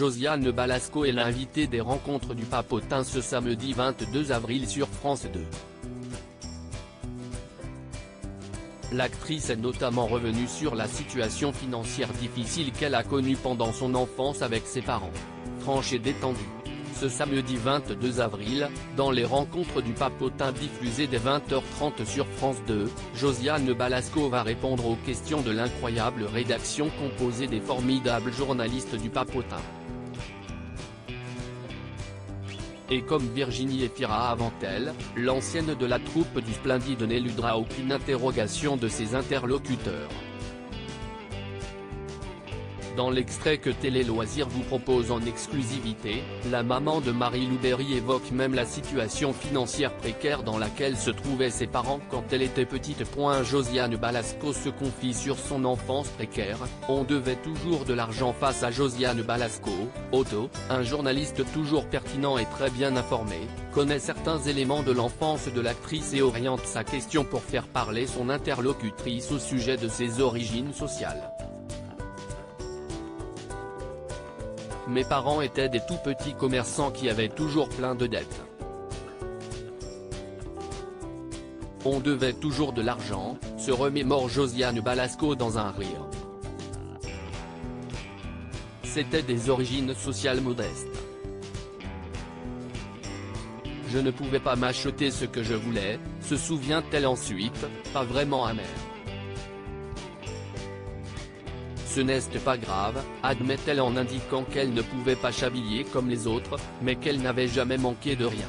Josiane Balasco est l'invitée des rencontres du Papotin ce samedi 22 avril sur France 2. L'actrice est notamment revenue sur la situation financière difficile qu'elle a connue pendant son enfance avec ses parents. Franche et détendue. Ce samedi 22 avril, dans les rencontres du Papotin diffusées dès 20h30 sur France 2, Josiane Balasco va répondre aux questions de l'incroyable rédaction composée des formidables journalistes du Papotin. Et comme Virginie Efira avant elle, l'ancienne de la troupe du Splendide n'éludera aucune interrogation de ses interlocuteurs. Dans l'extrait que Télé Loisirs vous propose en exclusivité, la maman de Marie-Lou Berry évoque même la situation financière précaire dans laquelle se trouvaient ses parents quand elle était petite. Josiane Balasco se confie sur son enfance précaire. On devait toujours de l'argent face à Josiane Balasco. Otto, un journaliste toujours pertinent et très bien informé, connaît certains éléments de l'enfance de l'actrice et oriente sa question pour faire parler son interlocutrice au sujet de ses origines sociales. Mes parents étaient des tout petits commerçants qui avaient toujours plein de dettes. On devait toujours de l'argent, se remémore Josiane Balasco dans un rire. C'était des origines sociales modestes. Je ne pouvais pas m'acheter ce que je voulais, se souvient-elle ensuite, pas vraiment amère. Ce n'est pas grave, admet-elle en indiquant qu'elle ne pouvait pas s'habiller comme les autres, mais qu'elle n'avait jamais manqué de rien.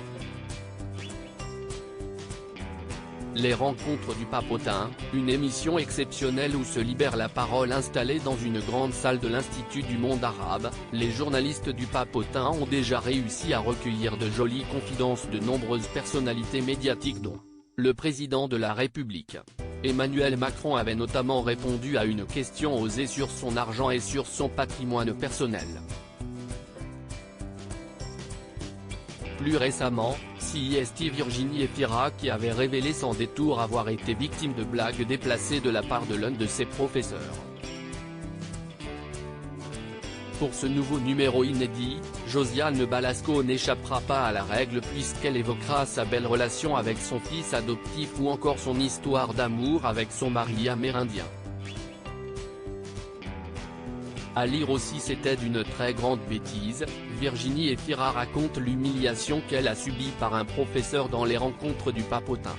Les rencontres du Papotin, une émission exceptionnelle où se libère la parole installée dans une grande salle de l'Institut du monde arabe, les journalistes du Papotin ont déjà réussi à recueillir de jolies confidences de nombreuses personnalités médiatiques dont le président de la République. Emmanuel Macron avait notamment répondu à une question osée sur son argent et sur son patrimoine personnel. Plus récemment, c'est Virginie Efira qui avait révélé sans détour avoir été victime de blagues déplacées de la part de l'un de ses professeurs. Pour ce nouveau numéro inédit, Josiane Balasco n'échappera pas à la règle puisqu'elle évoquera sa belle relation avec son fils adoptif ou encore son histoire d'amour avec son mari amérindien. À lire aussi C'était d'une très grande bêtise, Virginie Efira raconte l'humiliation qu'elle a subie par un professeur dans les rencontres du Papotin.